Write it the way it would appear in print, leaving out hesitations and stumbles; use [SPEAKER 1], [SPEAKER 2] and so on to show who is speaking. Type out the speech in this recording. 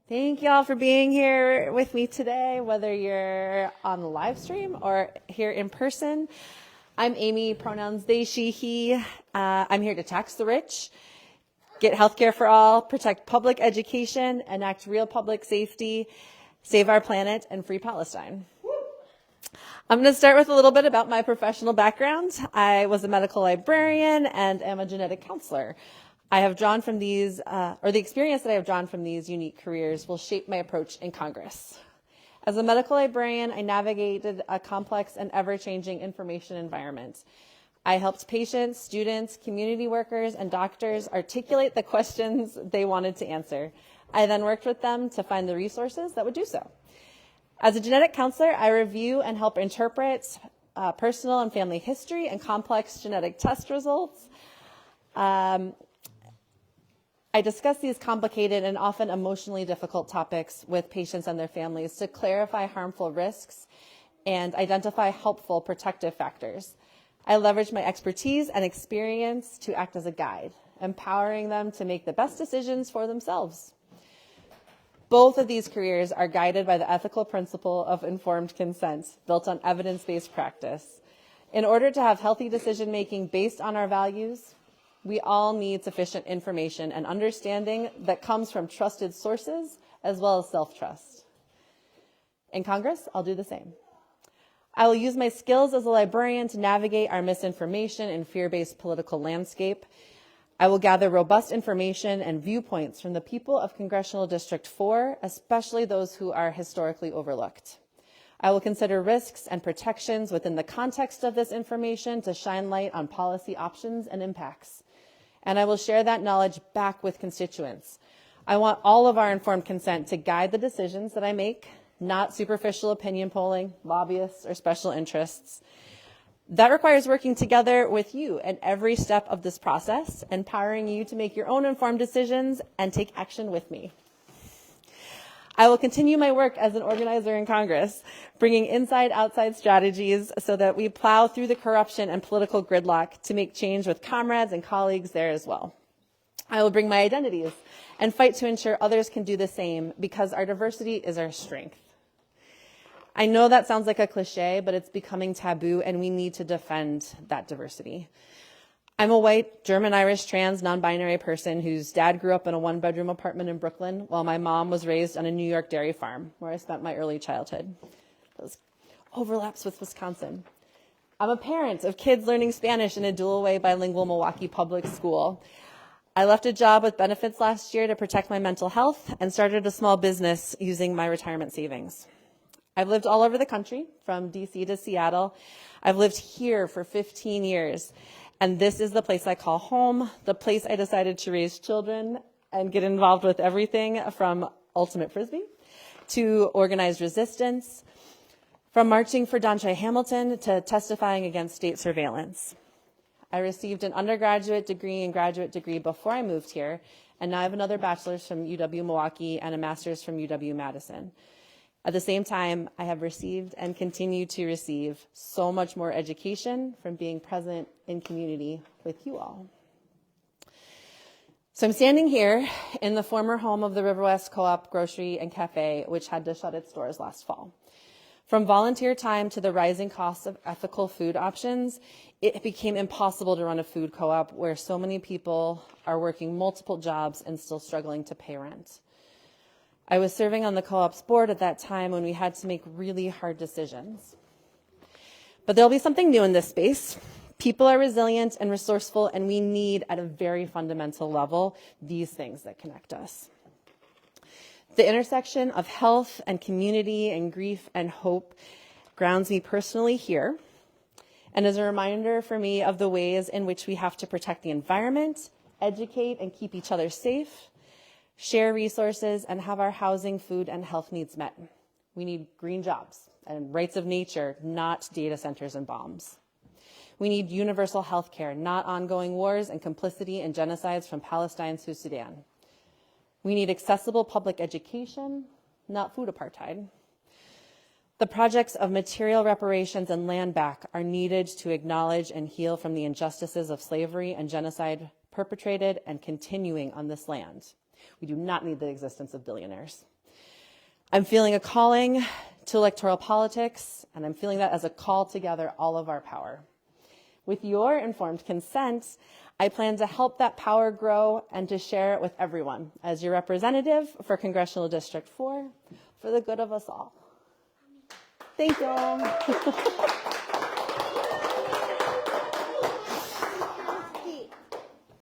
[SPEAKER 1] Thank y'all for being here with me today, whether you're on the live stream or here in person. I'm Amy, pronouns they, she, he. I'm here to tax the rich, get healthcare for all, protect public education, enact real public safety, save our planet, and free Palestine. I'm going to start with a little bit about my professional background. I was a medical librarian and am a genetic counselor. I have drawn from these, the experience that I have drawn from these unique careers will shape my approach in Congress. As a medical librarian, I navigated a complex and ever-changing information environment. I helped patients, students, community workers, and doctors articulate the questions they wanted to answer. I then worked with them to find the resources that would do so. As a genetic counselor, I review and help interpret personal and family history and complex genetic test results. I discuss these complicated and often emotionally difficult topics with patients and their families to clarify harmful risks and identify helpful protective factors. I leverage my expertise and experience to act as a guide, empowering them to make the best decisions for themselves. Both of these careers are guided by the ethical principle of informed consent, built on evidence-based practice. In order to have healthy decision-making based on our values, we all need sufficient information and understanding that comes from trusted sources as well as self-trust. In Congress, I'll do the same. I will use my skills as a librarian to navigate our misinformation and fear-based political landscape. I will gather robust information and viewpoints from the people of Congressional District 4, especially those who are historically overlooked. I will consider risks and protections within the context of this information to shine light on policy options and impacts. And I will share that knowledge back with constituents. I want all of our informed consent to guide the decisions that I make, not superficial opinion polling, lobbyists, or special interests. That requires working together with you at every step of this process, empowering you to make your own informed decisions and take action with me. I will continue my work as an organizer in Congress, bringing inside-outside strategies so that we plow through the corruption and political gridlock to make change with comrades and colleagues there as well. I will bring my identities and fight to ensure others can do the same because our diversity is our strength. I know that sounds like a cliche, but it's becoming taboo and we need to defend that diversity. I'm a white, German-Irish, trans, non-binary person whose dad grew up in a one-bedroom apartment in Brooklyn while my mom was raised on a New York dairy farm where I spent my early childhood. Those overlaps with Wisconsin. I'm a parent of kids learning Spanish in a dual-way bilingual Milwaukee public school. I left a job with benefits last year to protect my mental health and started a small business using my retirement savings. I've lived all over the country, from DC to Seattle. I've lived here for 15 years. And this is the place I call home, the place I decided to raise children and get involved with everything from ultimate frisbee to organized resistance, from marching for Donahue Hamilton to testifying against state surveillance. I received an undergraduate degree and graduate degree before I moved here, and now I have another bachelor's from UW Milwaukee and a master's from UW Madison. At the same time, I have received and continue to receive so much more education from being present in community with you all. So I'm standing here in the former home of the Riverwest Co-op grocery and cafe, which had to shut its doors last fall. From volunteer time to the rising costs of ethical food options, it became impossible to run a food co-op where so many people are working multiple jobs and still struggling to pay rent. I was serving on the co-op's board at that time when we had to make really hard decisions. But there'll be something new in this space. People are resilient and resourceful, and we need, at a very fundamental level, these things that connect us. The intersection of health and community and grief and hope grounds me personally here, and is a reminder for me of the ways in which we have to protect the environment, educate and keep each other safe, share resources, and have our housing, food, and health needs met. We need green jobs and rights of nature, not data centers and bombs. We need universal health care, not ongoing wars and complicity in genocides from Palestine to Sudan. We need accessible public education, not food apartheid. The projects of material reparations and land back are needed to acknowledge and heal from the injustices of slavery and genocide perpetrated and continuing on this land. We do not need the existence of billionaires. I'm feeling a calling to electoral politics, and I'm feeling that as a call to gather all of our power. With your informed consent, I plan to help that power grow and to share it with everyone as your representative for Congressional District 4 for the good of us all. Thank you all.